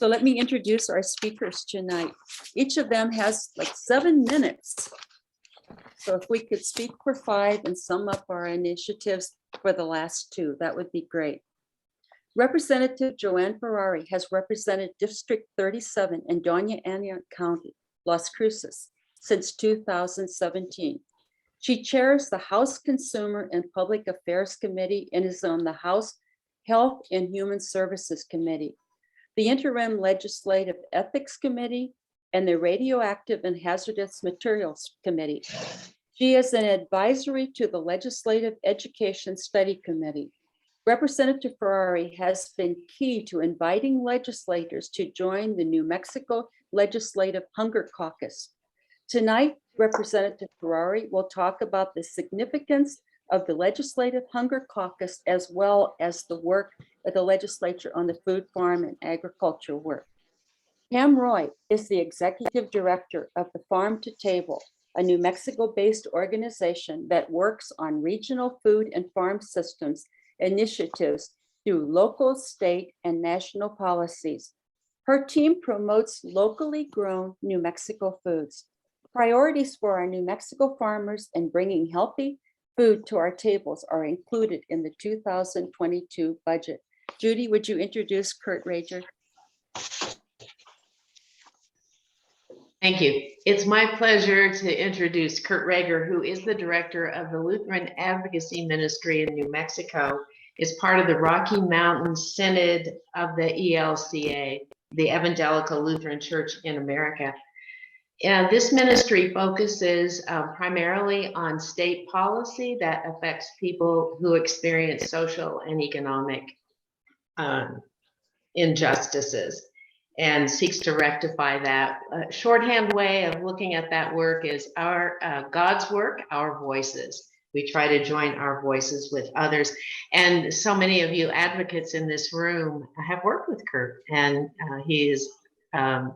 So let me introduce our speakers tonight. Each of them has like 7 minutes. So if we could speak for 5 and sum up our initiatives for the last 2, that would be great. Representative Joanne Ferrary has represented District 37 in Doña Ana County, Las Cruces, since 2017. She chairs the House Consumer and Public Affairs Committee and is on the House Health and Human Services Committee, the Interim Legislative Ethics Committee, and the Radioactive and Hazardous Materials Committee. She is an advisory to the Legislative Education Study Committee. Representative Ferrary has been key to inviting legislators to join the New Mexico Legislative Hunger Caucus. Tonight, Representative Ferrary will talk about the significance of the Legislative Hunger Caucus, as well as the work of the legislature on the food, farm, and agriculture work. Pam Roy is the executive director of the Farm to Table, a New Mexico-based organization that works on regional food and farm systems initiatives through local, state, and national policies. Her team promotes locally grown New Mexico foods. Priorities for our New Mexico farmers and bringing healthy food to our tables are included in the 2022 budget. Judy, would you introduce Kurt Rager? Thank you. It's my pleasure to introduce Kurt Rager, who is the director of the Lutheran Advocacy Ministry in New Mexico, is part of the Rocky Mountain Synod of the ELCA, the Evangelical Lutheran Church in America. And this ministry focuses primarily on state policy that affects people who experience social and economic injustices, and seeks to rectify that. A shorthand way of looking at that work is our God's work, our voices. We try to join our voices with others. And so many of you advocates in this room have worked with Kurt, and he is a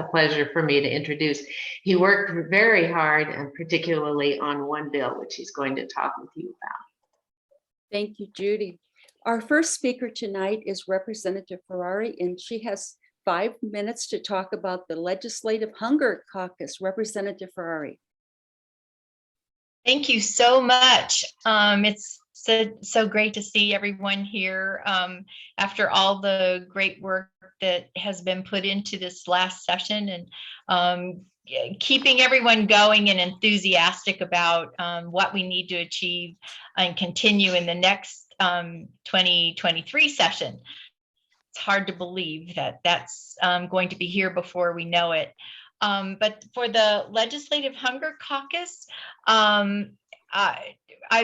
pleasure for me to introduce. He worked very hard, and particularly on one bill, which he's going to talk with you about. Thank you, Judy. Our first speaker tonight is Representative Ferrary, and she has 5 minutes to talk about the Legislative Hunger Caucus. Representative Ferrary. Thank you so much. It's so great to see everyone here after all the great work that has been put into this last session, and keeping everyone going and enthusiastic about what we need to achieve and continue in the next 2023 session. It's hard to believe that that's going to be here before we know it. But for the Legislative Hunger Caucus, I've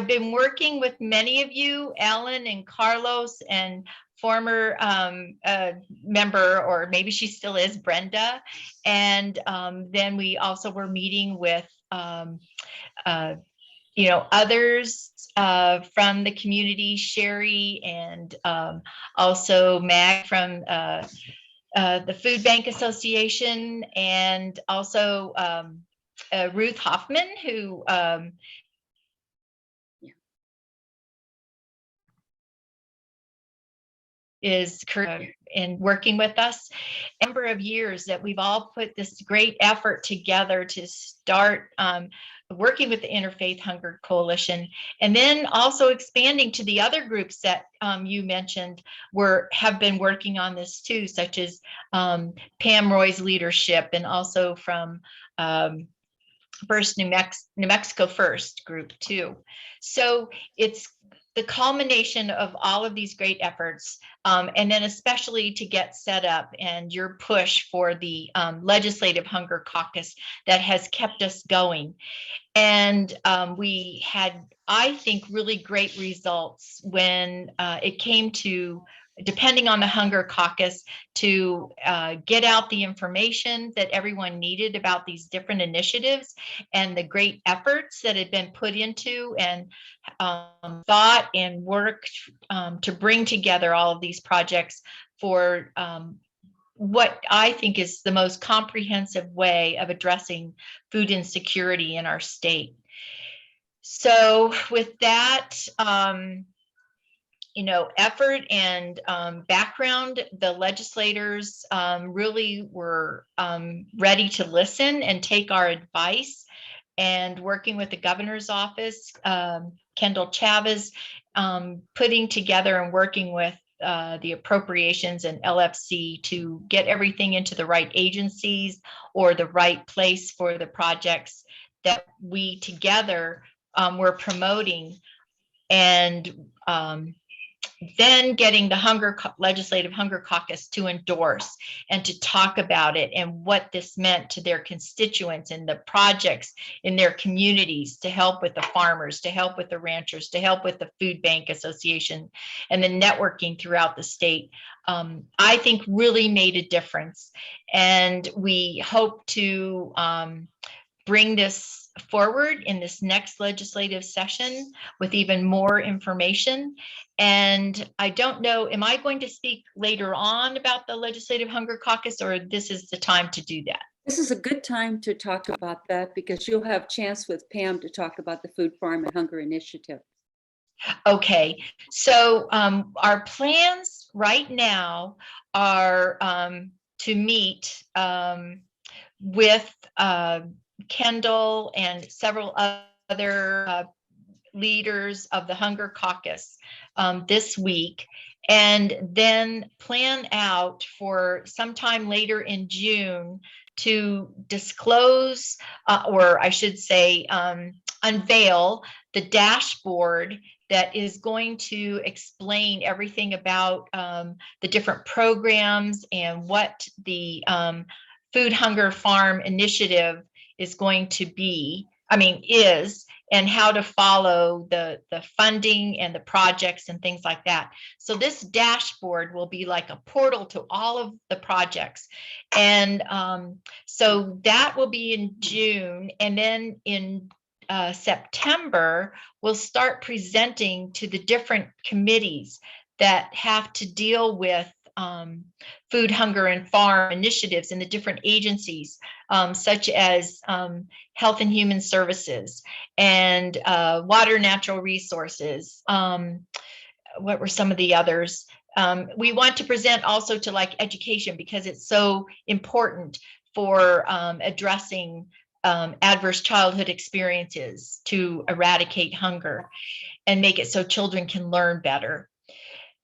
been working with many of you, Ellen and Carlos, and former member, or maybe she still is, Brenda. And then we also were meeting with others from the community, Sherry, and also Mag from the Food Bank Association, and also Ruth Hoffman, who is currently in working with us. A number of years that we've all put this great effort together to start working with the Interfaith Hunger Coalition, and then also expanding to the other groups that you mentioned have been working on this too, such as Pam Roy's leadership, and also from First New Mexico First group too. So it's the culmination of all of these great efforts, and then especially to get set up, and your push for the Legislative Hunger Caucus that has kept us going. And we had, I think, really great results when it came to, depending on the Hunger Caucus, to get out the information that everyone needed about these different initiatives and the great efforts that had been put into and thought and worked to bring together all of these projects for what I think is the most comprehensive way of addressing food insecurity in our state. So with that, effort and background. The legislators really were ready to listen and take our advice. And working with the governor's office, Kendall Chavez, putting together and working with the appropriations and LFC to get everything into the right agencies or the right place for the projects that we together were promoting. And then getting the Legislative Hunger Caucus to endorse and to talk about it and what this meant to their constituents and the projects in their communities to help with the farmers, to help with the ranchers, to help with the Food Bank Association and the networking throughout the state, I think really made a difference. And we hope to bring this forward in this next legislative session with even more information. And I don't know, am I going to speak later on about the Legislative Hunger Caucus, or this is the time to do that? This is a good time to talk about that because you'll have a chance with Pam to talk about the Food, Farm, and Hunger Initiative. Okay, so our plans right now are to meet with Kendall and several other leaders of the Hunger Caucus this week, and then plan out for sometime later in June to disclose, or I should say, unveil the dashboard that is going to explain everything about the different programs and what the Food Hunger Farm Initiative is going to be, and how to follow the funding and the projects and things like that. So this dashboard will be like a portal to all of the projects. And so that will be in June. And then in September, we'll start presenting to the different committees that have to deal with food, hunger, and farm initiatives in the different agencies, such as Health and Human Services and Water, Natural Resources. What were some of the others? We want to present also to like education because it's so important for addressing adverse childhood experiences to eradicate hunger and make it so children can learn better.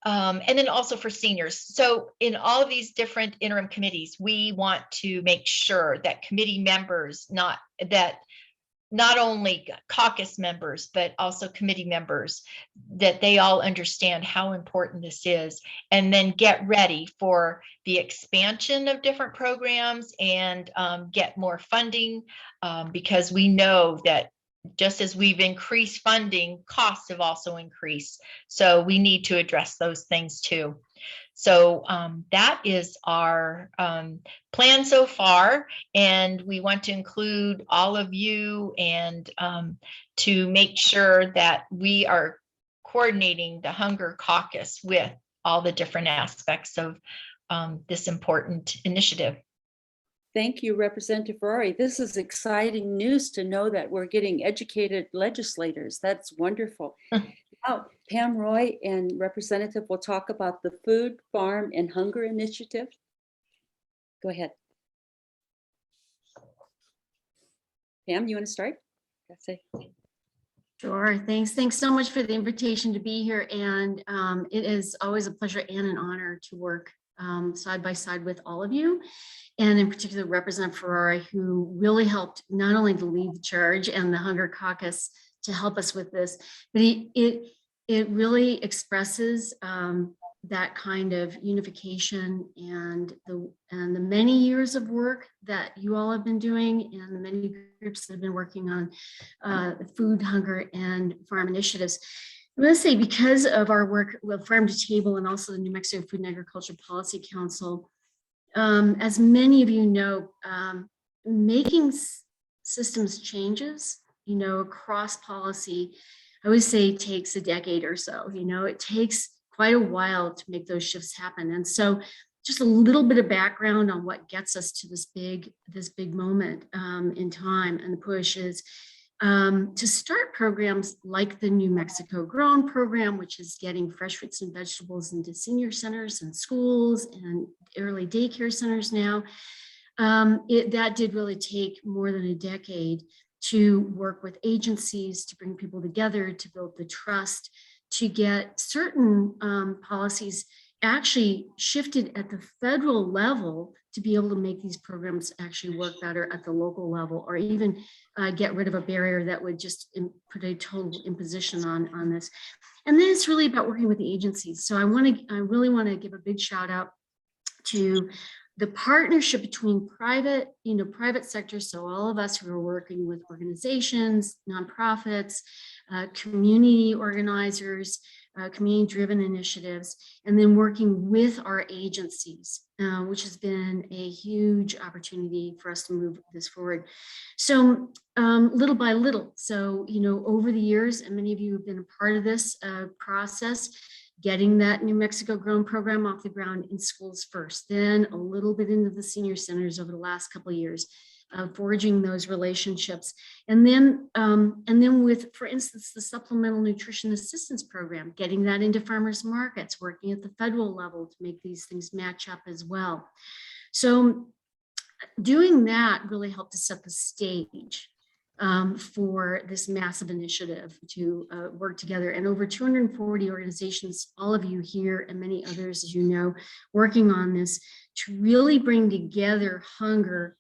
And then also for seniors. So in all of these different interim committees, we want to make sure that committee members, not only caucus members, but also committee members, that they all understand how important this is, and then get ready for the expansion of different programs and get more funding, because we know that just as we've increased funding, costs have also increased. So we need to address those things too. So that is our plan so far. And we want to include all of you and to make sure that we are coordinating the Hunger Caucus with all the different aspects of this important initiative. Thank you, Representative Ferrary. This is exciting news to know that we're getting educated legislators. That's wonderful. Now, Pam Roy and Representative will talk about the Food, Farm, and Hunger Initiative. Go ahead. Pam, you want to start? Sure. Thanks so much for the invitation to be here. And it is always a pleasure and an honor to work side by side with all of you. And in particular, Representative Ferrari, who really helped not only to lead the charge and the Hunger Caucus to help us with this, but it really expresses that kind of unification and the many years of work that you all have been doing, and the many groups that have been working on food, hunger, and farm initiatives. I'm going to say, because of our work with Farm to Table and also the New Mexico Food and Agriculture Policy Council, as many of you know, making systems changes, across policy, I always say takes a decade or so. It takes quite a while to make those shifts happen. And so just a little bit of background on what gets us to this big moment in time and the push is, to start programs like the New Mexico Grown program, which is getting fresh fruits and vegetables into senior centers and schools and early daycare centers now. That did really take more than a decade to work with agencies, to bring people together, to build the trust, to get certain policies actually shifted at the federal level to be able to make these programs actually work better at the local level, or even get rid of a barrier that would just put a total imposition on this. And then it's really about working with the agencies. So I really want to give a big shout out to the partnership between private sector. So all of us who are working with organizations, nonprofits, community organizers, community-driven initiatives, and then working with our agencies, which has been a huge opportunity for us to move this forward. So little by little, so, over the years, and many of you have been a part of this process, getting that New Mexico Grown program off the ground in schools first, then a little bit into the senior centers over the last couple of years, forging those relationships. And then with, for instance, the Supplemental Nutrition Assistance Program, getting that into farmers markets, working at the federal level to make these things match up as well. So doing that really helped to set the stage for this massive initiative to work together. And over 240 organizations, all of you here and many others, as you know, working on this to really bring together hunger,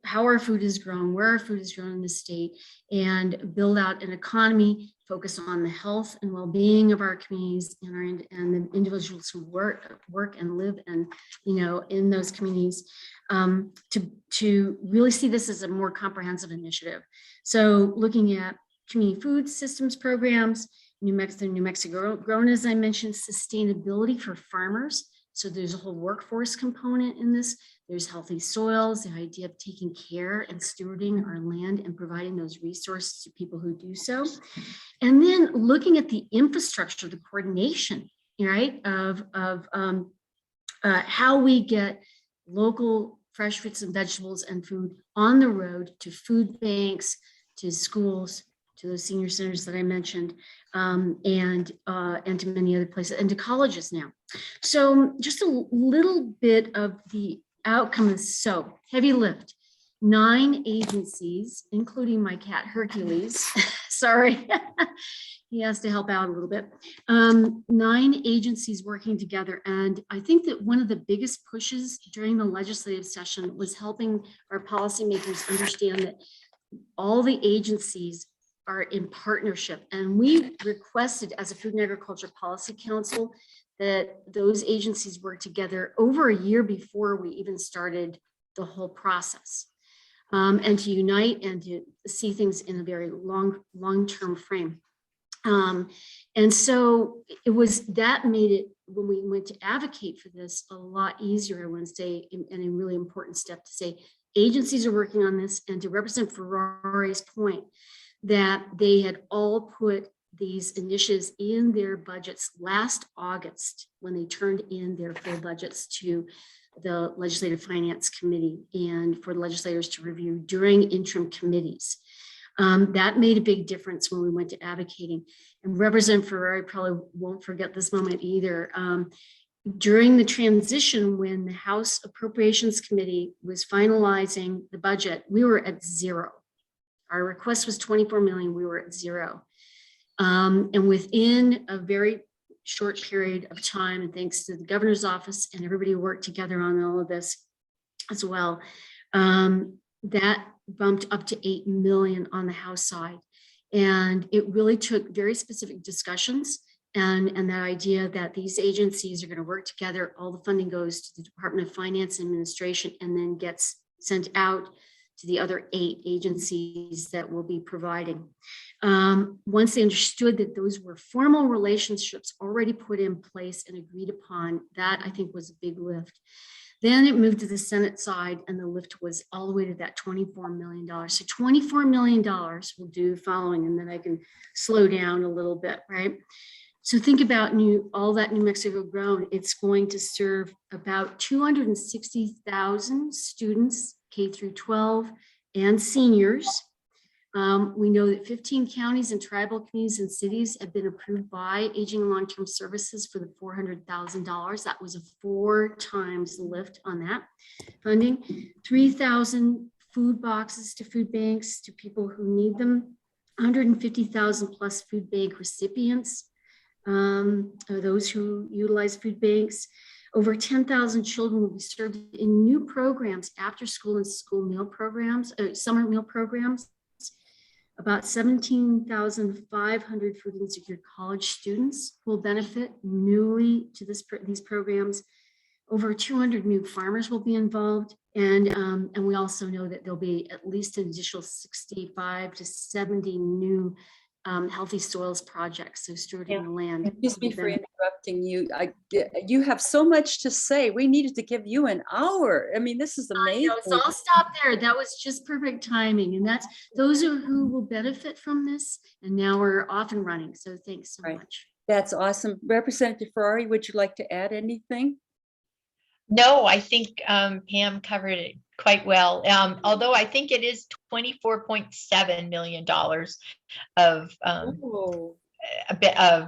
how our food is grown, where our food is grown in the state, and build out an economy, focus on the health and well-being of our communities and the individuals who work and live and in those communities, to really see this as a more comprehensive initiative. So looking at community food systems programs, New Mexico Grown, as I mentioned, sustainability for farmers. So there's a whole workforce component in this. There's healthy soils, the idea of taking care and stewarding our land and providing those resources to people who do so. And then looking at the infrastructure, the coordination, right, of how we get local fresh fruits and vegetables and food on the road to food banks, to schools, to those senior centers that I mentioned, and to many other places, and to colleges now. So just a little bit of the outcome is so heavy lift. 9 agencies, including my cat Hercules, sorry, he has to help out a little bit. 9 agencies working together. And I think that one of the biggest pushes during the legislative session was helping our policymakers understand that all the agencies are in partnership. And we requested as a Food and Agriculture Policy Council that those agencies work together over a year before we even started the whole process, and to unite and to see things in a very long-term frame. And so it was, that made it, when we went to advocate for this, a lot easier, I want to say, and a really important step to say, agencies are working on this, and to represent Ferrari's point, that they had all put these initiatives in their budgets last August when they turned in their full budgets to the Legislative Finance Committee and for the legislators to review during interim committees. That made a big difference when we went to advocating. And Representative Ferrary probably won't forget this moment either. During the transition, when the House Appropriations Committee was finalizing the budget, we were at 0. Our request was 24 million, we were at 0. And within a very short period of time, and thanks to the governor's office and everybody who worked together on all of this as well, that bumped up to 8 million on the House side. And it really took very specific discussions and that idea that these agencies are going to work together. All the funding goes to the Department of Finance and Administration and then gets sent out to the other 8 agencies that will be providing. Once they understood that those were formal relationships already put in place and agreed upon, that I think was a big lift. Then it moved to the Senate side, and the lift was all the way to that $24 million. So $24 million will do the following, and then I can slow down a little bit, right? So think about all that New Mexico Grown. It's going to serve about 260,000 students, K through 12, and seniors We know that 15 counties and tribal communities and cities have been approved by Aging and Long-Term Services for the $400,000. That was a 4 times lift on that funding. 3,000 food boxes to food banks to people who need them. 150,000 plus food bank recipients, those who utilize food banks. Over 10,000 children will be served in new programs, after school and school meal programs, summer meal programs. About 17,500 food insecure college students will benefit newly to these programs. Over 200 new farmers will be involved. And we also know that there'll be at least an additional 65 to 70 new healthy soils projects, so stewarding the land. Excuse me for interrupting you. You have so much to say. We needed to give you an hour. I mean, this is amazing. So I'll stop there. That was just perfect timing. And those are who will benefit from this. And now we're off and running. So thanks so much. That's awesome. Representative Ferrari, would you like to add anything? No, I think Pam covered it quite well. Although I think it is $24.7 million of a bit of,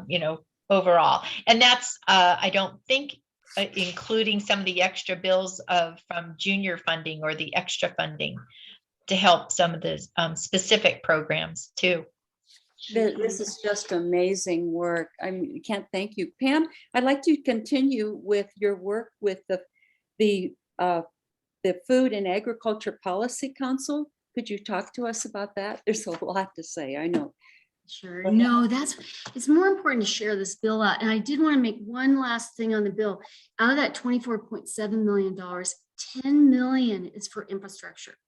overall. And that's, I don't think, including some of the extra bills from junior funding or the extra funding to help some of the specific programs too. This is just amazing work. I can't thank you. Pam, I'd like to continue with your work with the Food and Agriculture Policy Council. Could you talk to us about that? There's a lot to say, I know. Sure. No, it's more important to share this bill out. And I did want to make one last thing on the bill. Out of that $24.7 million, $10 million is for infrastructure.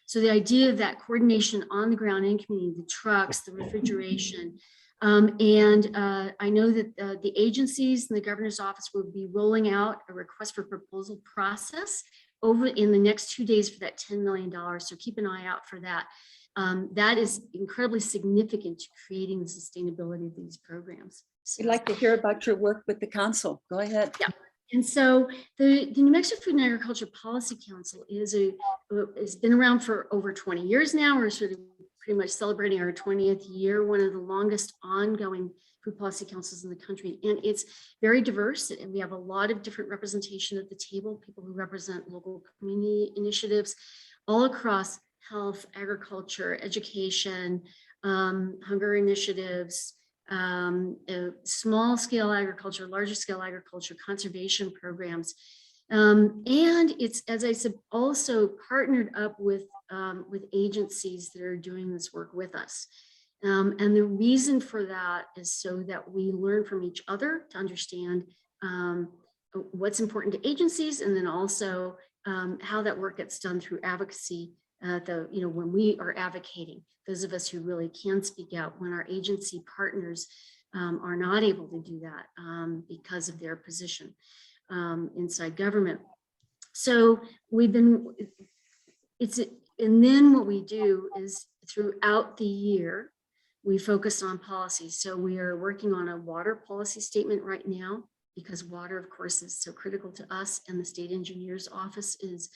So the idea of that coordination on the ground in community, the trucks, the refrigeration, and I know that the agencies and the governor's office will be rolling out a request for proposal process over in the next 2 days for that $10 million. So keep an eye out for that. That is incredibly significant to creating the sustainability of these programs. So, I'd like to hear about your work with the council. Go ahead. Yeah. And so the New Mexico Food and Agriculture Policy Council has been around for over 20 years now. We're sort of pretty much celebrating our 20th year, one of the longest ongoing food policy councils in the country. And it's very diverse. And we have a lot of different representation at the table, people who represent local community initiatives all across health, agriculture, education, hunger initiatives, small scale agriculture, larger scale agriculture, conservation programs. And it's, as I said, also partnered up with agencies that are doing this work with us. And the reason for that is so that we learn from each other to understand what's important to agencies, and then also how that work gets done through advocacy. When we are advocating, those of us who really can speak out when our agency partners are not able to do that because of their position inside government. So and then what we do is throughout the year, we focus on policy. So we are working on a water policy statement right now, because water, of course, is so critical to us, and the state engineer's office is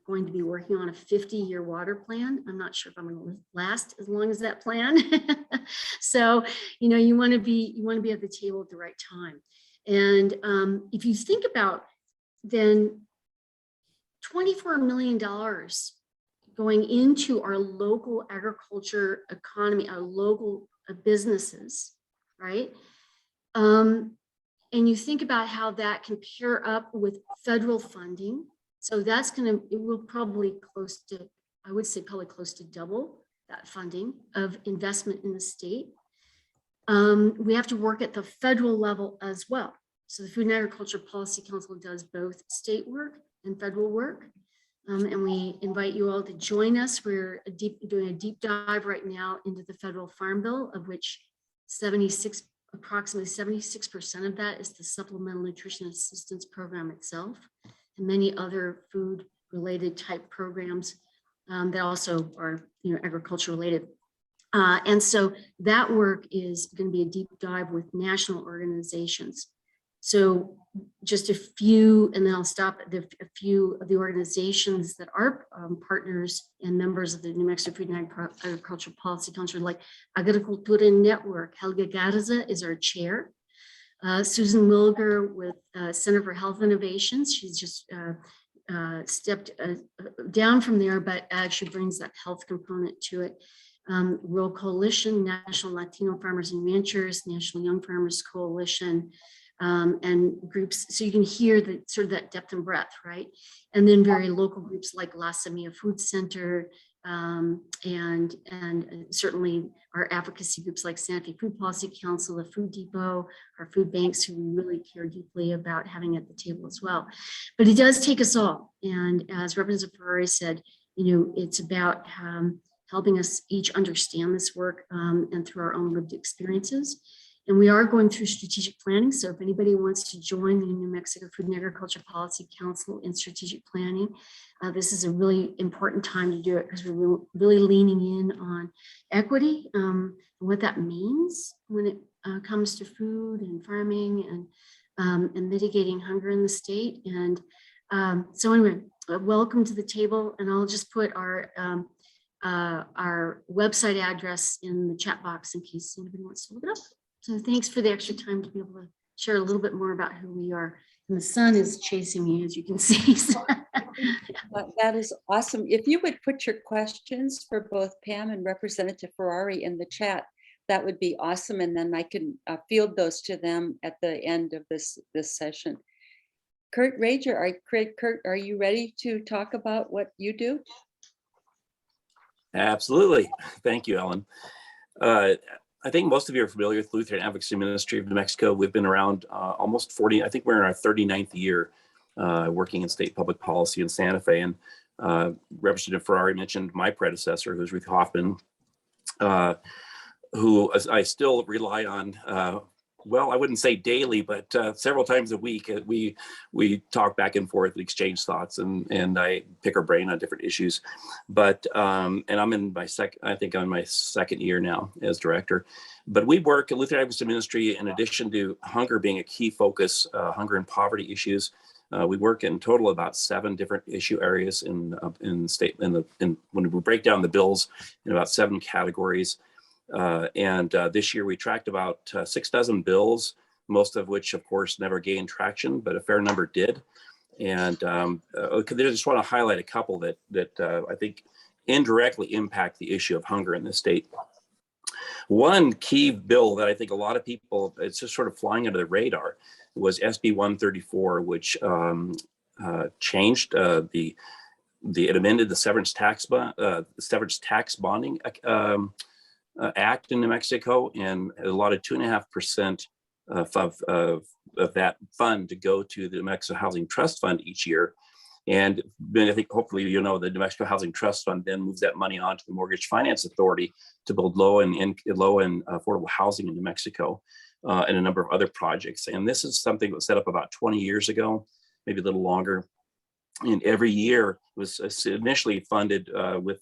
going to be working on a 50-year water plan. I'm not sure if I'm going to last as long as that plan. So, you want to be at the table at the right time. And if you think about then $24 million going into our local agriculture economy, our local businesses, right? And you think about how that can pair up with federal funding. So it will probably close to, I would say probably close to double that funding of investment in the state. We have to work at the federal level as well. So the Food and Agriculture Policy Council does both state work and federal work. And we invite you all to join us. We're doing a deep dive right now into the federal farm bill, of which approximately 76% of that is the Supplemental Nutrition Assistance Program itself, and many other food related type programs that also are agriculture related. And so that work is going to be a deep dive with national organizations. So just a few, and then I'll stop at a few of the organizations that are partners and members of the New Mexico Food and Agricultural Policy Council, like Agricultura Network. Helga Garza is our chair. Susan Wilger with Center for Health Innovations. She's just stepped down from there, but actually brings that health component to it. Rural Coalition, National Latino Farmers and Ranchers, National Young Farmers Coalition, and groups. So you can hear the sort of that depth and breadth, right? And then very local groups like La Semilla Food Center, and certainly our advocacy groups like Santa Fe Food Policy Council, the Food Depot, our food banks, who we really care deeply about having at the table as well. But it does take us all. And as Representative Ferrary said, it's about helping us each understand this work and through our own lived experiences. And we are going through strategic planning. So if anybody wants to join the New Mexico Food and Agriculture Policy Council in strategic planning, this is a really important time to do it, because we're really leaning in on equity and what that means when it comes to food and farming and mitigating hunger in the state. And so anyway, welcome to the table. And I'll just put our website address in the chat box in case anybody wants to look it up. So thanks for the extra time to be able to share a little bit more about who we are. And the sun is chasing me, as you can see. That is awesome. If you would put your questions for both Pam and Representative Ferrary in the chat, that would be awesome. And then I can field those to them at the end of this session. Kurt Rager, Kurt, are you ready to talk about what you do? Absolutely. Thank you, Ellen. I think most of you are familiar with Lutheran Advocacy Ministry-New Mexico. We've been around almost 40, I think we're in our 39th year working in state public policy in Santa Fe. And Representative Ferrary mentioned my predecessor, who's Ruth Hoffman, who I still rely on, well, I wouldn't say daily, but several times a week. We talk back and forth, exchange thoughts, and I pick her brain on different issues. But and I'm in my second year now as director. But we work at Lutheran Advocacy Ministry, in addition to hunger being a key focus, hunger and poverty issues. We work in total about 7 different issue areas in state. When we break down the bills in about 7 categories. This year we tracked about 6 dozen bills, most of which, of course, never gained traction, but a fair number did. And I just want to highlight a couple that I think indirectly impact the issue of hunger in the state. One key bill that I think a lot of people, it's just sort of flying under the radar, was SB 134, which changed it amended the severance tax bonding act in New Mexico, and allotted 2.5% of that fund to go to the New Mexico Housing Trust Fund each year. And then I think hopefully the New Mexico Housing Trust Fund then moves that money on to the Mortgage Finance Authority to build low and affordable housing in New Mexico, and a number of other projects. And this is something that was set up about 20 years ago, maybe a little longer. And every year it was initially funded with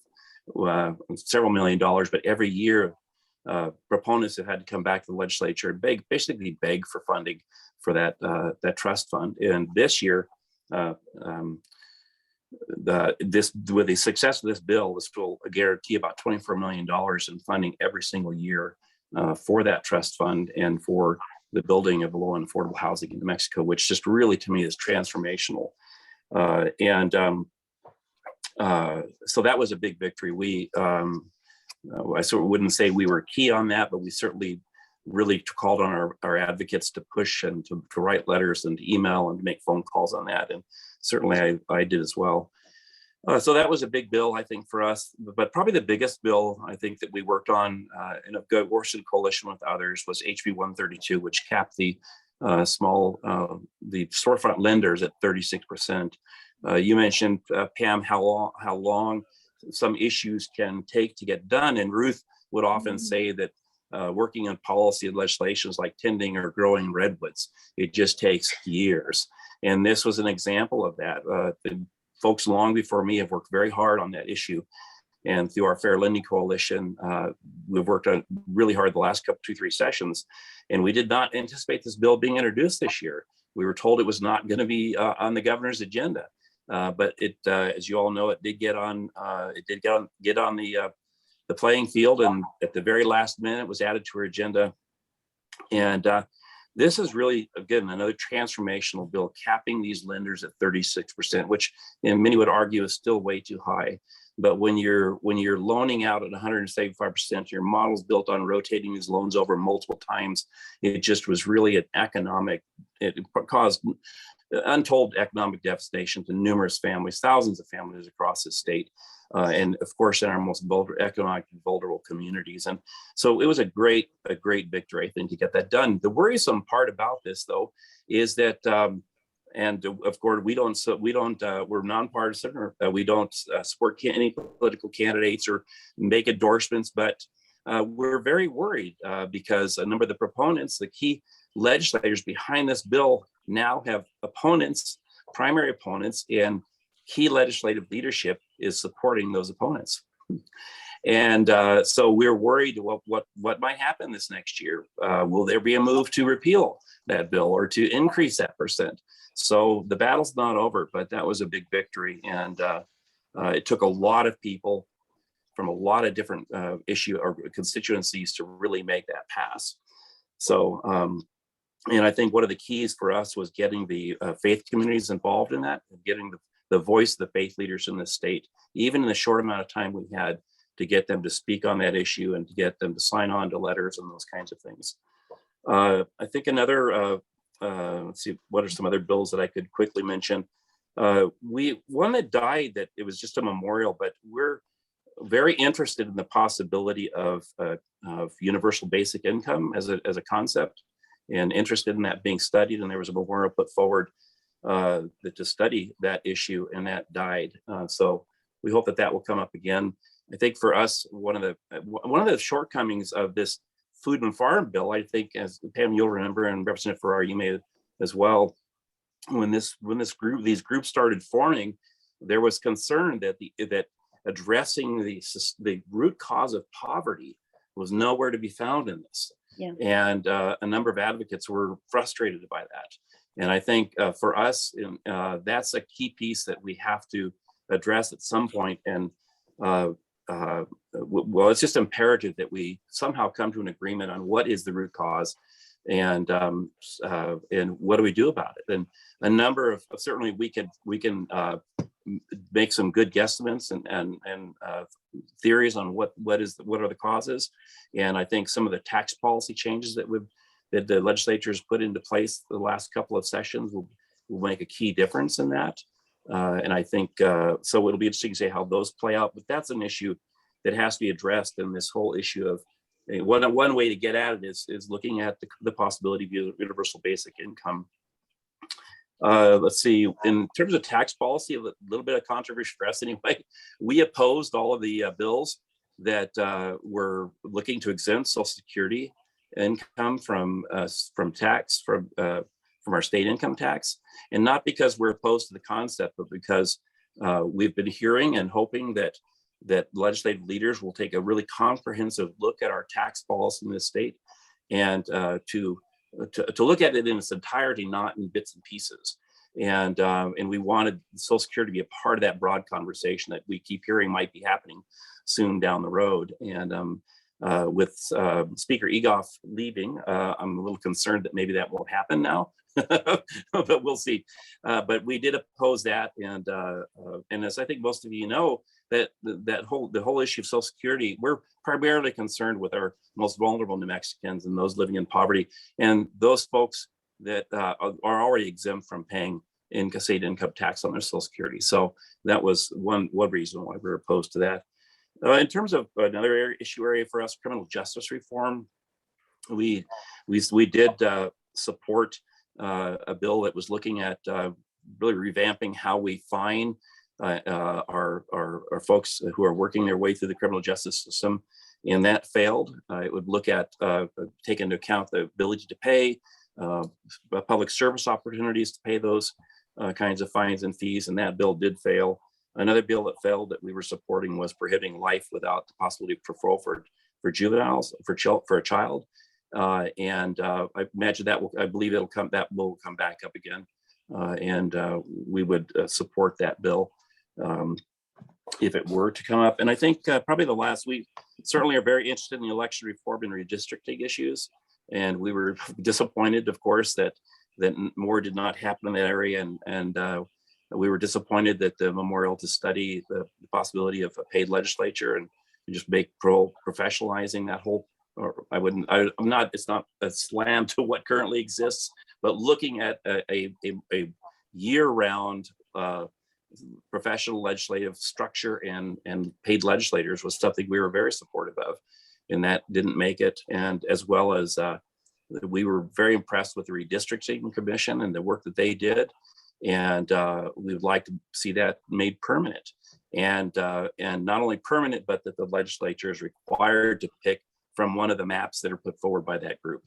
several $1 million, but every year proponents have had to come back to the legislature and basically beg for funding for that trust fund. And this year, with the success of this bill, this will guarantee about $24 million in funding every single year for that trust fund and for the building of low and affordable housing in New Mexico, which just really, to me, is transformational. So that was a big victory. I sort of wouldn't say we were key on that, but we certainly really called on our advocates to push and to write letters and to email and to make phone calls on that. And certainly I did as well. So that was a big bill, I think, for us. But probably the biggest bill I think that we worked on in a good working coalition with others was HB 132, which capped the storefront lenders at 36%. You mentioned, Pam, how long some issues can take to get done. And Ruth would often say that working on policy and legislation is like tending or growing redwoods. It just takes years. And this was an example of that. The folks long before me have worked very hard on that issue. And through our Fair Lending Coalition, we've worked on really hard the last 2-3 sessions. And we did not anticipate this bill being introduced this year. we were told it was not going to be on the governor's agenda, but it, as you all know, it did get on. It did get on the playing field, and at the very last minute was added to our agenda. And this is really, again, another transformational bill, capping these lenders at 36%, which many would argue is still way too high. But when you're loaning out at 175%, your model's built on rotating these loans over multiple times. It just was really an economic, it caused untold economic devastation to numerous families, thousands of families across the state. And of course, in our most economically vulnerable communities. And so it was a great victory, I think, to get that done. The worrisome part about this, though, is that, and of course, we're nonpartisan, or we don't support any political candidates or make endorsements, but we're very worried because a number of the proponents, the key legislators behind this bill, now have opponents, primary opponents, and key legislative leadership is supporting those opponents. And so we're worried what might happen this next year. Will there be a move to repeal that bill or to increase that percent? So the battle's not over, but that was a big victory. And it took a lot of people from a lot of different issue or constituencies to really make that pass. So, and I think one of the keys for us was getting the faith communities involved in that, getting the voice of the faith leaders in the state, even in the short amount of time we had, to get them to speak on that issue and to get them to sign on to letters and those kinds of things. I think another, let's see, what are some other bills that I could quickly mention? One that died, that it was just a memorial, but we're very interested in the possibility of universal basic income as a concept, and interested in that being studied. And there was a memorial put forward to study that issue, and that died. So we hope that will come up again. I think for us, one of the shortcomings of this food and farm bill, I think, as Pam, you'll remember, and Representative Ferrary, you may as well, when these groups started forming, there was concern that addressing the root cause of poverty was nowhere to be found in this. Yeah. And a number of advocates were frustrated by that. And I think for us, that's a key piece that we have to address at some point. And well, it's just imperative that we somehow come to an agreement on what is the root cause, and what do we do about it. And a number of, certainly we can make some good guesstimates and theories on what are the causes. And I think some of the tax policy changes that the legislatures put into place the last couple of sessions will make a key difference in that. And I think, so it'll be interesting to see how those play out, but that's an issue that has to be addressed in this whole issue of, one way to get at it is looking at the possibility of universal basic income. Let's see, in terms of tax policy, a little bit of controversy for us anyway. We opposed all of the bills that were looking to exempt Social Security income from tax, from our state income tax, and not because we're opposed to the concept, but because we've been hearing and hoping that legislative leaders will take a really comprehensive look at our tax policy in this state, and to look at it in its entirety, not in bits and pieces. And we wanted Social Security to be a part of that broad conversation that we keep hearing might be happening soon down the road. And with Speaker Egoff leaving, I'm a little concerned that maybe that won't happen now, but we'll see. But we did oppose that, and as I think most of you know, the whole issue of Social Security, we're primarily concerned with our most vulnerable New Mexicans and those living in poverty, and those folks that are already exempt from paying state income tax on their Social Security. So that was one reason why we're opposed to that. In terms of another issue area for us, criminal justice reform, we did support a bill that was looking at really revamping how we fine our folks who are working their way through the criminal justice system, and that failed. It would look at take into account the ability to pay, public service opportunities to pay those kinds of fines and fees, and that bill did fail. Another bill that failed that we were supporting was prohibiting life without the possibility of parole for juveniles, for a child. And I imagine I believe that will come back up again. And we would support that bill if it were to come up. And I think probably the last week, certainly are very interested in the election reform and redistricting issues. And we were disappointed, of course, that more did not happen in that area. And we were disappointed that the memorial to study the possibility of a paid legislature and just make professionalizing that whole, it's not a slam to what currently exists, but looking at a year-round professional legislative structure and paid legislators was something we were very supportive of, and that didn't make it. And as well as we were very impressed with the redistricting commission and the work that they did. And we would like to see that made permanent, and not only permanent, but that the legislature is required to pick from one of the maps that are put forward by that group.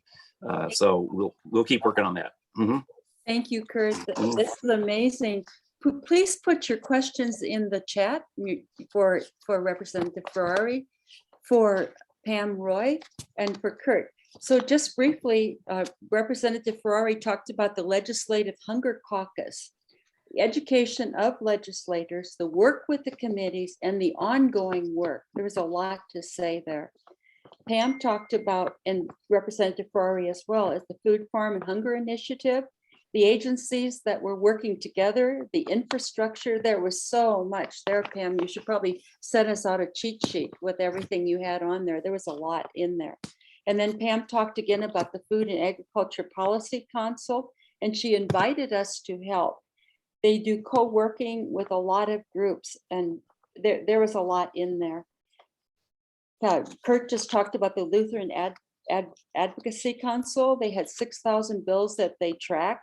So we'll keep working on that. Mm-hmm. Thank you, Kurt. This is amazing. Please put your questions in the chat for Representative Ferrary, for Pam Roy, and for Kurt. So just briefly, Representative Ferrary talked about the Legislative Hunger Caucus, the education of legislators, the work with the committees, and the ongoing work. There was a lot to say there. Pam talked about, and Representative Ferrari as well, as the Food, Farm, and Hunger Initiative, the agencies that were working together, the infrastructure. There was so much there, Pam. You should probably send us out a cheat sheet with everything you had on there. There was a lot in there. And then Pam talked again about the Food and Agriculture Policy Council, and she invited us to help. They do co-working with a lot of groups, and there was a lot in there. Kurt just talked about the Lutheran Advocacy Council. They had 6,000 bills that they tracked,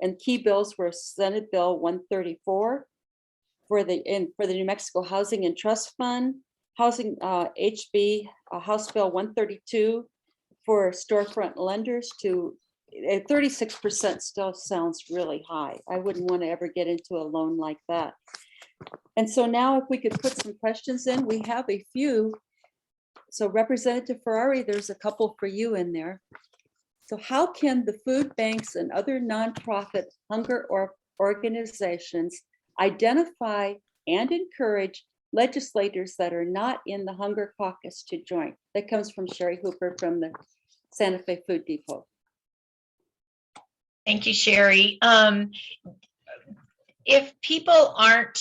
and key bills were Senate Bill 134 for the New Mexico Housing and Trust Fund, Housing HB House Bill 132 for storefront lenders. To 36% still sounds really high. I wouldn't want to ever get into a loan like that. And so now if we could put some questions in, we have a few. So Representative Ferrari, there's a couple for you in there. So how can the food banks and other nonprofit hunger organizations identify and encourage legislators that are not in the Hunger Caucus to join? That comes from Sherry Hooper from the Santa Fe Food Depot. Thank you, Sherry. If people aren't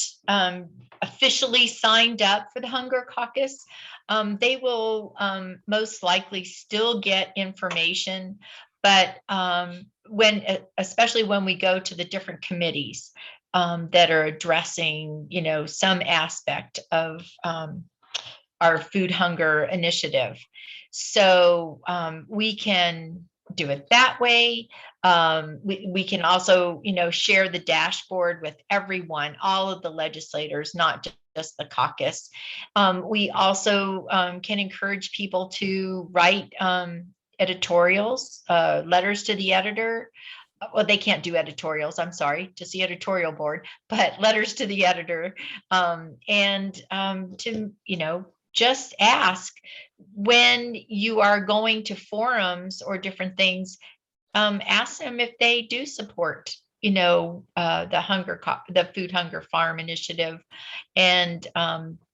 officially signed up for the Hunger Caucus, they will most likely still get information, but especially when we go to the different committees that are addressing, some aspect of our food hunger initiative. So we can do it that way. We can also, share the dashboard with everyone, all of the legislators, not just the caucus. We also can encourage people to write editorials, letters to the editor. Well, they can't do editorials, I'm sorry, just the editorial board, but letters to the editor, and to, just ask when you are going to forums or different things, ask them if they do support, the Food Hunger Farm Initiative, and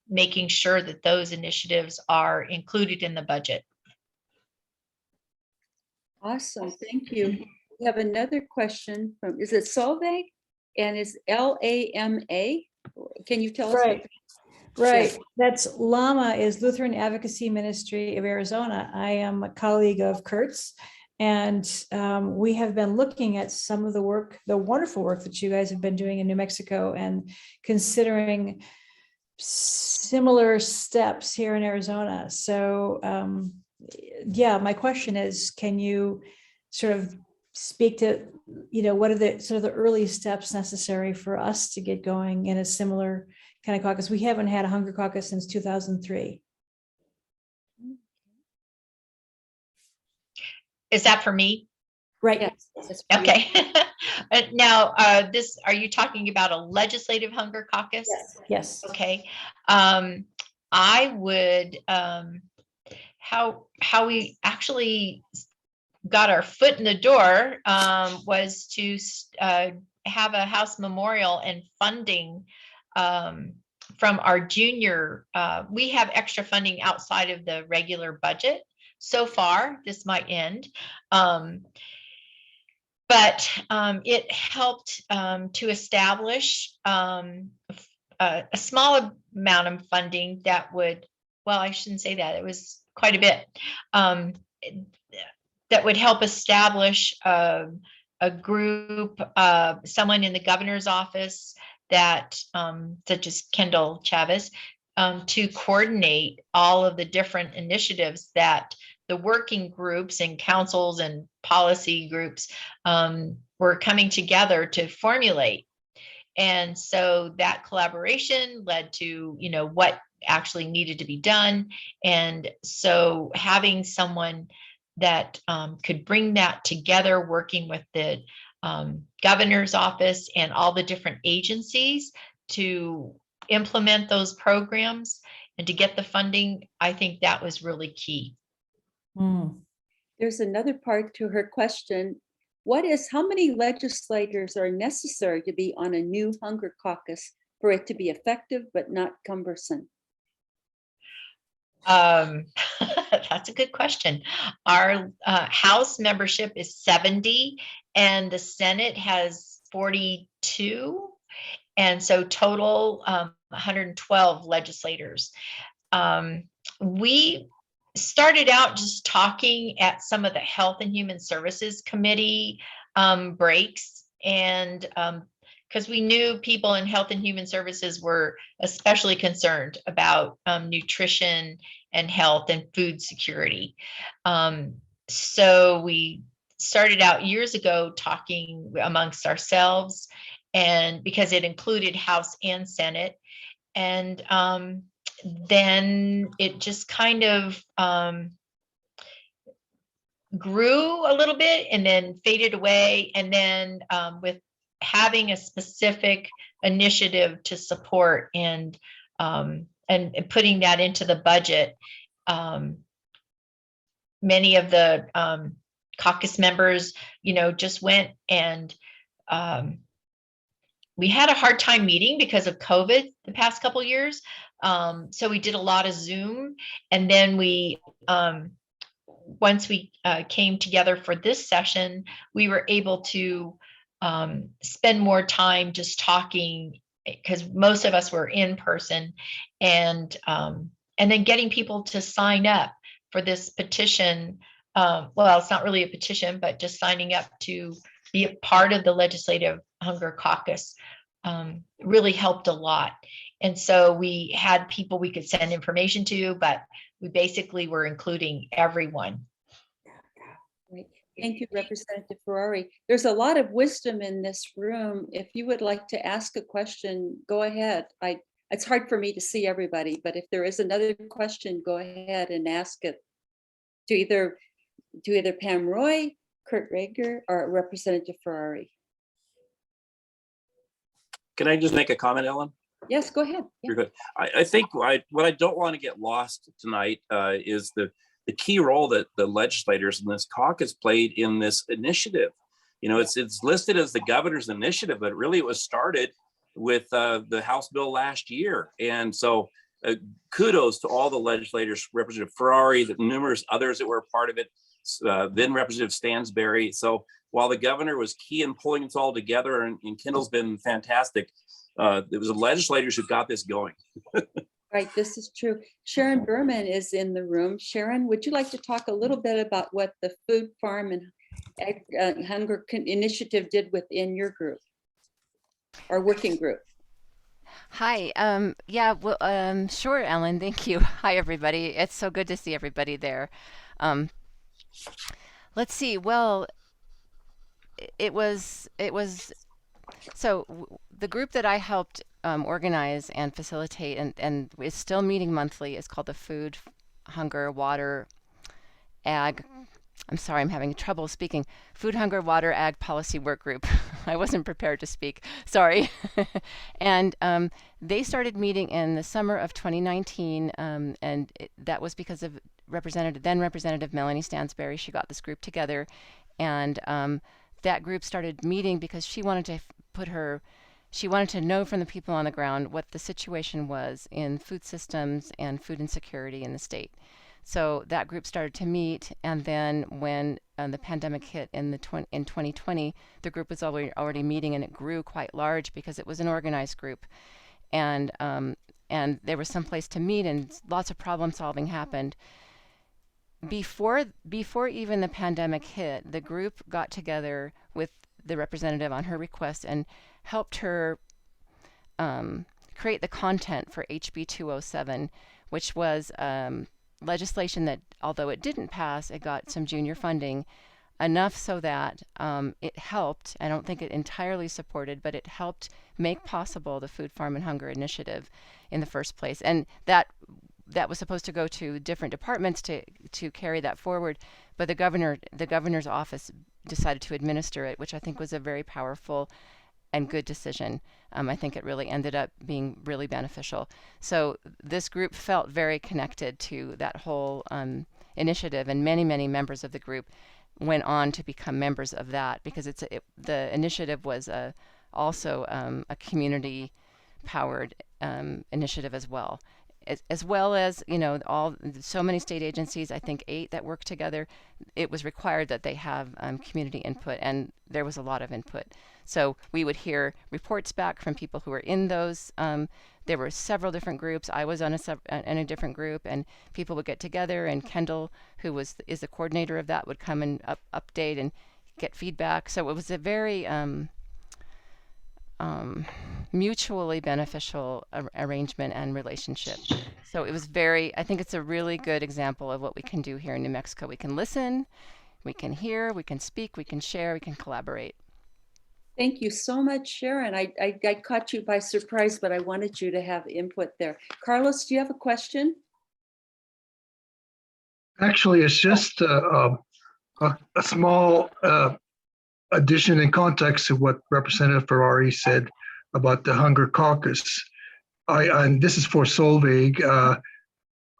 making sure that those initiatives are included in the budget. Awesome, thank you. We have another question from, is it Solveig? And is LAMA? Can you tell us? Right. Right. That's LAMA is Lutheran Advocacy Ministry of Arizona. I am a colleague of Kurt's, and we have been looking at some of the work, the wonderful work that you guys have been doing in New Mexico, and considering similar steps here in Arizona. So yeah, my question is, can you sort of speak to, what are the sort of the early steps necessary for us to get going in a similar kind of caucus? We haven't had a hunger caucus since 2003. Is that for me? Right. Yes. Okay. Now, are you talking about a legislative hunger caucus? Yes. Okay. I would, how we actually got our foot in the door was to have a house memorial and funding from our junior. We have extra funding outside of the regular budget so far. This might end. But it helped to establish a small amount of funding that would, well, I shouldn't say that, it was quite a bit, that would help establish a group, someone in the governor's office that, such as Kendall Chavez, to coordinate all of the different initiatives that the working groups and councils and policy groups were coming together to formulate. And so that collaboration led to, what actually needed to be done. And so having someone that could bring that together, working with the governor's office and all the different agencies to implement those programs and to get the funding, I think that was really key. There's another part to her question. How many legislators are necessary to be on a new hunger caucus for it to be effective but not cumbersome? That's a good question. Our House membership is 70 and the Senate has 42. And so total 112 legislators. We started out just talking at some of the Health and Human Services Committee breaks, and because we knew people in Health and Human Services were especially concerned about nutrition and health and food security. So we started out years ago talking amongst ourselves, and because it included House and Senate, and then it just kind of grew a little bit and then faded away. And then with having a specific initiative to support and putting that into the budget, many of the caucus members, just went, and we had a hard time meeting because of COVID the past couple of years. So we did a lot of Zoom, and then we, once we came together for this session, we were able to spend more time just talking, because most of us were in person, and then getting people to sign up for this petition. Well, it's not really a petition, but just signing up to be a part of the Legislative Hunger Caucus really helped a lot. And so we had people we could send information to, but we basically were including everyone. Right. Thank you, Representative Ferrary. There's a lot of wisdom in this room. If you would like to ask a question, go ahead. It's hard for me to see everybody, but if there is another question, go ahead and ask it to either Pam Roy, Kurt Rager, or Representative Ferrary. Can I just make a comment, Ellen? Yes, go ahead. Yeah. You're good. I think what I don't want to get lost tonight is the key role that the legislators in this caucus played in this initiative. It's listed as the governor's initiative, but really it was started with the House bill last year. And so kudos to all the legislators, Representative Ferrari, the numerous others that were a part of it, then Representative Stansberry. So while the governor was key in pulling this all together, and Kendall's been fantastic, it was the legislators who got this going. Right, this is true. Sharon Berman is in the room. Sharon, would you like to talk a little bit about what the Food, Farm, and Hunger Initiative did within your group, or working group? Hi. Yeah, well, sure, Ellen. Thank you. Hi, everybody. It's so good to see everybody there. Let's see. Well, it was so the group that I helped organize and facilitate and is still meeting monthly is called the Food, Hunger, Water, Ag I'm sorry, I'm having trouble speaking. Food, Hunger, Water, Ag Policy Work Group. I wasn't prepared to speak. Sorry. And they started meeting in the summer of 2019, and that was because of then Representative Melanie Stansberry. She got this group together, and that group started meeting because she wanted to know from the people on the ground what the situation was in food systems and food insecurity in the state. So that group started to meet, and then when the pandemic hit in 2020, the group was already meeting, and it grew quite large because it was an organized group, and there was some place to meet, and lots of problem solving happened. Before even the pandemic hit, the group got together with the representative on her request and helped her create the content for HB 207, which was legislation that, although it didn't pass, it got some junior funding, enough so that it helped. I don't think it entirely supported, but it helped make possible the Food, Farm, and Hunger initiative in the first place. And that was supposed to go to different departments to carry that forward, but the governor's office decided to administer it, which I think was a very powerful and good decision. I think it really ended up being really beneficial. So this group felt very connected to that whole initiative, and many members of the group went on to become members of that, because the initiative was also a community-powered initiative as well. As well as, so many state agencies, I think 8 that work together, it was required that they have community input, and there was a lot of input. So we would hear reports back from people who were in those. There were several different groups. I was in a different group, and people would get together, and Kendall, who is the coordinator of that, would come and update and get feedback. So it was a very mutually beneficial arrangement and relationship. So it was I think it's a really good example of what we can do here in New Mexico. We can listen, we can hear, we can speak, we can share, we can collaborate. Thank you so much, Sharon. I caught you by surprise, but I wanted you to have input there. Carlos, do you have a question? Actually, it's just a small addition in context to what Representative Ferrary said about the Hunger Caucus. And this is for Solveig.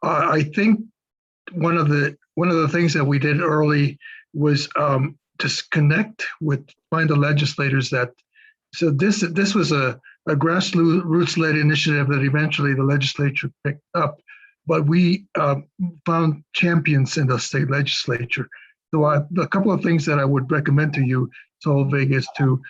I think one of the things that we did early was to connect find the legislators so this was a grassroots-led initiative that eventually the legislature picked up, but we found champions in the state legislature. So a couple of things that I would recommend to you, Solveig, is to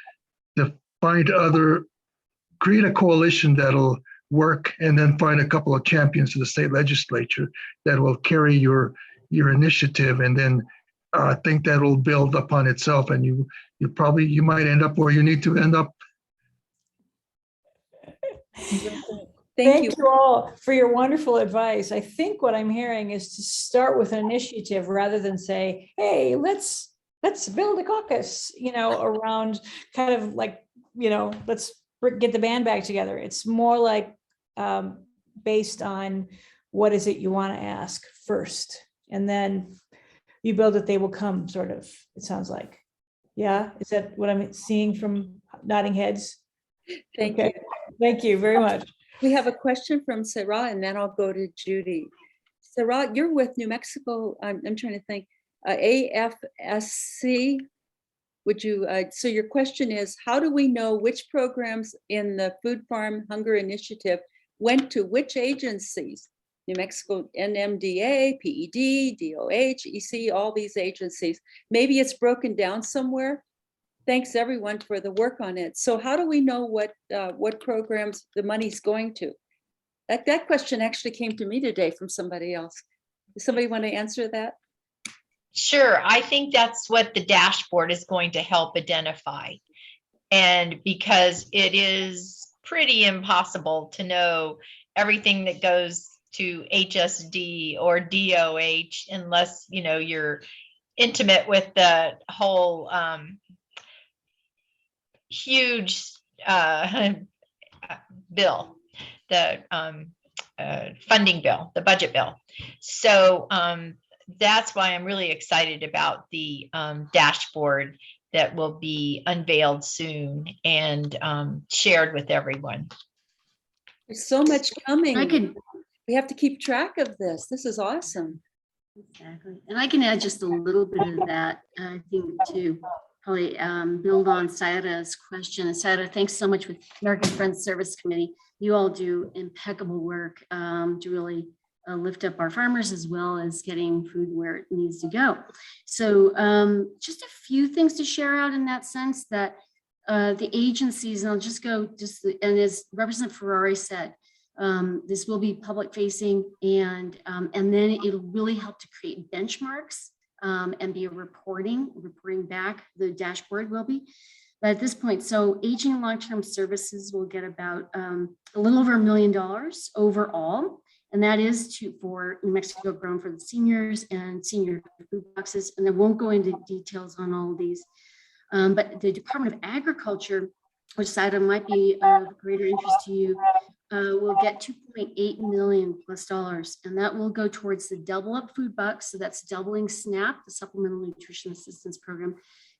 create a coalition that'll work, and then find a couple of champions in the state legislature that will carry your initiative, and then I think that'll build upon itself, and you might end up where you need to end up. Thank you all for your wonderful advice. I think what I'm hearing is to start with an initiative rather than say, hey, let's build a caucus, around kind of like, let's get the band back together. It's more like based on what is it you want to ask first, and then you build it, they will come, sort of, it sounds like. Yeah, is that what I'm seeing from nodding heads? Thank you. Thank you very much. We have a question from Sarah, and then I'll go to Judy. Sarah, you're with New Mexico, I'm trying to think, AFSC. Would you, so your question is, how do we know which programs in the Food, Farm, Hunger Initiative went to which agencies? New Mexico NMDA, PED, DOH, EC, all these agencies. Maybe it's broken down somewhere. Thanks everyone for the work on it. So how do we know what programs the money's going to? That question actually came to me today from somebody else. Does somebody want to answer that? Sure. I think that's what the dashboard is going to help identify. And because it is pretty impossible to know everything that goes to HSD or DOH unless, you're intimate with the whole huge bill, the funding bill, the budget bill. So that's why I'm really excited about the dashboard that will be unveiled soon and shared with everyone. There's so much coming. I could, We have to keep track of this. This is awesome. exactly. And I can add just a little bit of that, I think, to probably build on Sayada's question. And Sayada, thanks so much with American Friends Service Committee. You all do impeccable work to really lift up our farmers as well as getting food where it needs to go. So just a few things to share out in that sense that the agencies, and I'll just go and as Representative Ferrary said, this will be public facing and then it'll really help to create benchmarks and be a reporting back. The dashboard will be. But at this point, so aging and long-term services will get about a little over $1 million overall. And that is for New Mexico Grown for the seniors and senior food boxes. And I won't go into details on all of these. But the Department of Agriculture, which side might be of greater interest to you, will get $2.8 million plus, and that will go towards the Double Up Food Bucks. So that's doubling SNAP, the Supplemental Nutrition Assistance Program,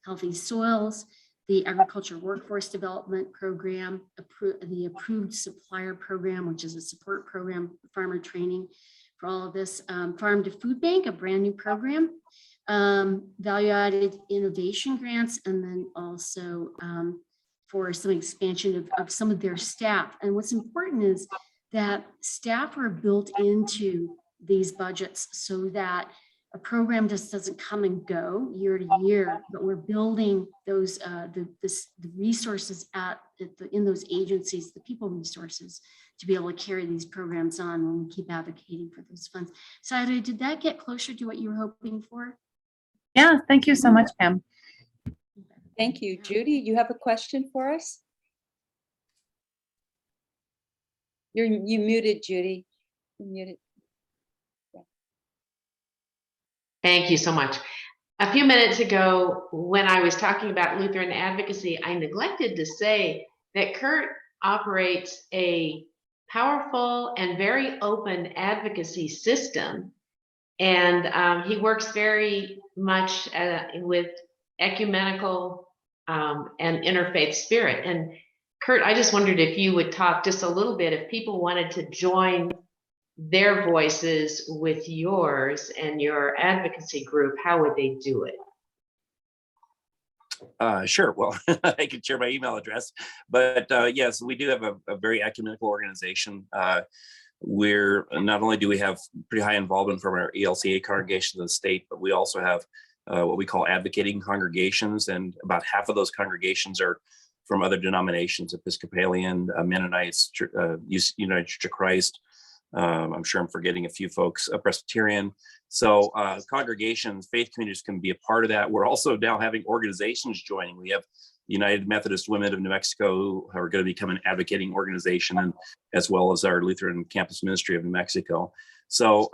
Healthy Soils, the Agriculture Workforce Development Program, the Approved Supplier Program, which is a support program for farmer training for all of this, Farm to Food Bank, a brand new program, value-added innovation grants, and then also for some expansion of some of their staff. And what's important is that staff are built into these budgets so that a program just doesn't come and go year to year, but we're building those the resources in those agencies, the people resources, to be able to carry these programs on when we keep advocating for those funds. Sayada, did that get closer to what you were hoping for? Yeah, thank you so much, Pam. Thank you. Judy, you have a question for us? You muted, Judy. You're muted. Thank you so much. A few minutes ago, when I was talking about Lutheran advocacy, I neglected to say that Kurt operates a powerful and very open advocacy system. And he works very much with ecumenical and interfaith spirit. And Kurt, I just wondered if you would talk just a little bit, if people wanted to join their voices with yours and your advocacy group, how would they do it? Sure. Well, I can share my email address, but yes, we do have a very ecumenical organization. We're not only do we have pretty high involvement from our ELCA congregations in the state, but we also have what we call advocating congregations, and about half of those congregations are from other denominations: Episcopalian, Mennonites, United Church of Christ. I'm sure I'm forgetting a few folks, Presbyterian. So congregations, faith communities can be a part of that. We're also now having organizations joining. We have the United Methodist Women of New Mexico, who are going to become an advocating organization, and as well as our Lutheran Campus Ministry of New Mexico. So,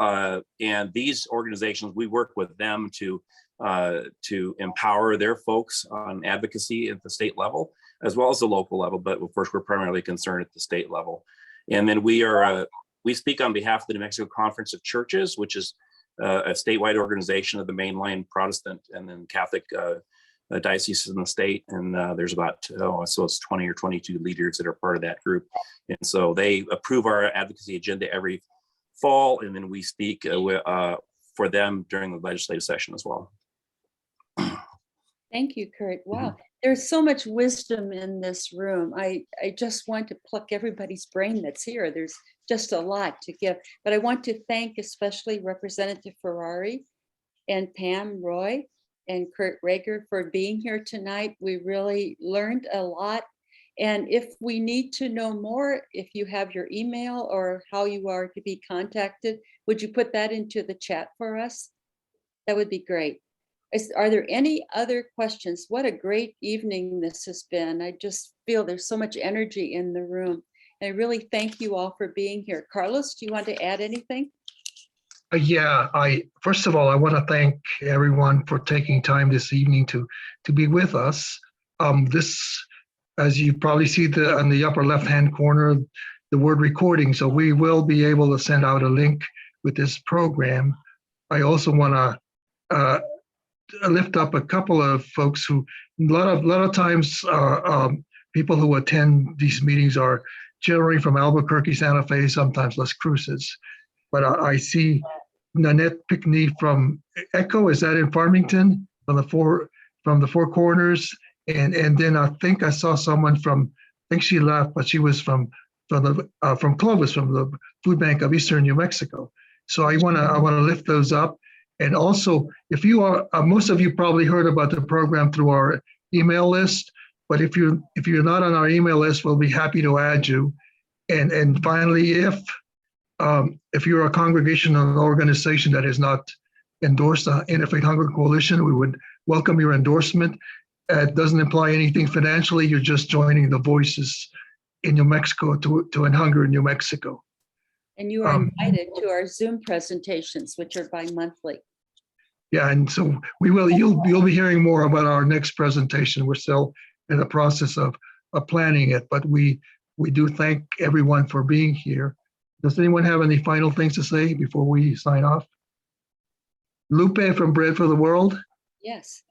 and these organizations, we work with them to empower their folks on advocacy at the state level, as well as the local level. But of course, we're primarily concerned at the state level. And then we speak on behalf of the New Mexico Conference of Churches, which is a statewide organization of the mainline Protestant and then Catholic dioceses in the state. And there's about, so it's 20 or 22 leaders that are part of that group. And so they approve our advocacy agenda every fall, and then we speak for them during the legislative session as well. Thank you, Kurt. Wow. There's so much wisdom in this room. I just want to pluck everybody's brain that's here. There's just a lot to give. But I want to thank especially Representative Ferrary and Pam Roy and Kurt Rager for being here tonight. We really learned a lot. And if we need to know more, if you have your email or how you are to be contacted, would you put that into the chat for us? That would be great. Are there any other questions? What a great evening this has been. I just feel there's so much energy in the room. And I really thank you all for being here. Carlos, do you want to add anything? Yeah, first of all, I want to thank everyone for taking time this evening to be with us. As you probably see on the upper left-hand corner, the word recording. So we will be able to send out a link with this program. I also want to lift up a couple of folks who, a lot of times, people who attend these meetings are generally from Albuquerque, Santa Fe, sometimes Las Cruces. But I see Nanette Pickney from Echo, is that in Farmington, from the Four Corners, and then I think I saw someone from, I think she left, but she was from Clovis, from the Food Bank of Eastern New Mexico. So I want to lift those up. And also, if you are, most of you probably heard about the program through our email list, but if you're not on our email list, we'll be happy to add you. And finally, if you're a congregation or an organization that has not endorsed the Interfaith Hunger Coalition, we would welcome your endorsement. It doesn't imply anything financially. You're just joining the voices in New Mexico to end hunger in New Mexico. And you are invited to our Zoom presentations, which are bi-monthly. Yeah, and so you'll be hearing more about our next presentation. We're still in the process of planning it, but we do thank everyone for being here. Does anyone have any final things to say before we sign off? Lupe from Bread for the World. Yes.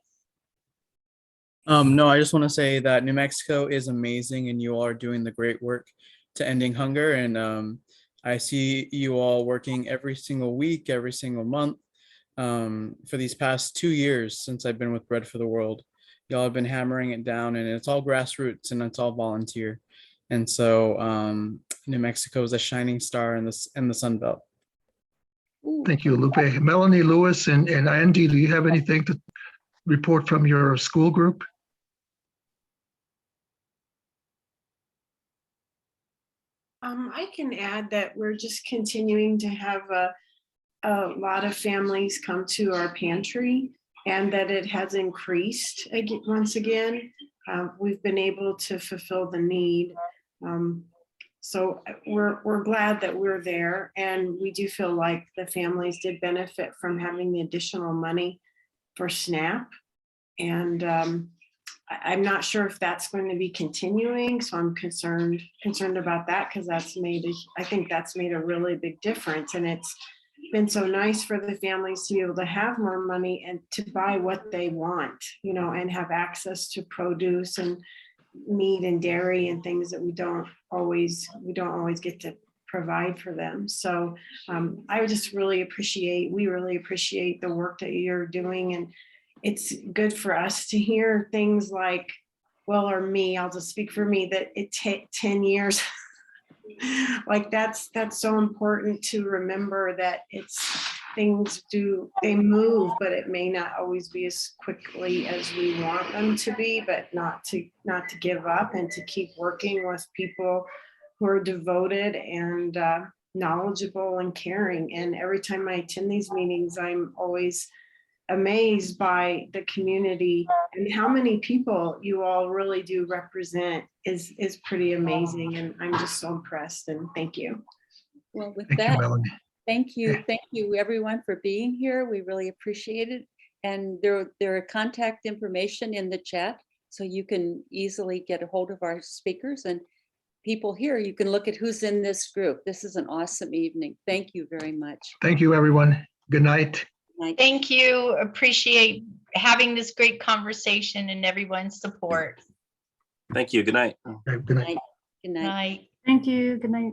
No, I just want to say that New Mexico is amazing and you all are doing the great work to ending hunger. And I see you all working every single week, every single month for these past 2 years since I've been with Bread for the World. Y'all have been hammering it down, and it's all grassroots and it's all volunteer. And so New Mexico is a shining star in the Sun Belt. Thank you, Lupe. Melanie, Lewis, and Andy, do you have anything to report from your school group? I can add that we're just continuing to have a lot of families come to our pantry, and that it has increased once again. We've been able to fulfill the need. So we're glad that we're there, and we do feel like the families did benefit from having the additional money for SNAP. And I'm not sure if that's going to be continuing, so I'm concerned about that, because I think that's made a really big difference. And it's been so nice for the families to be able to have more money and to buy what they want, and have access to produce and meat and dairy and things that we don't always get to provide for them. So we really appreciate the work that you're doing. And it's good for us to hear things like, I'll just speak for me, that it takes 10 years. Like that's so important to remember, that things move, but it may not always be as quickly as we want them to be, but not to give up, and to keep working with people who are devoted and knowledgeable and caring. And every time I attend these meetings, I'm always amazed by the community, and how many people you all really do represent is pretty amazing. And I'm just so impressed, and thank you. Well, with Thank that, you, Melanie. thank you everyone for being here. We really appreciate it. And there are contact information in the chat, so you can easily get a hold of our speakers and people here. You can look at who's in this group. This is an awesome evening. Thank you very much. Thank you, everyone. Good night. Thank you. Appreciate having this great conversation and everyone's support. Thank you. Good night. Good night. Good night. Night. Thank you. Good night.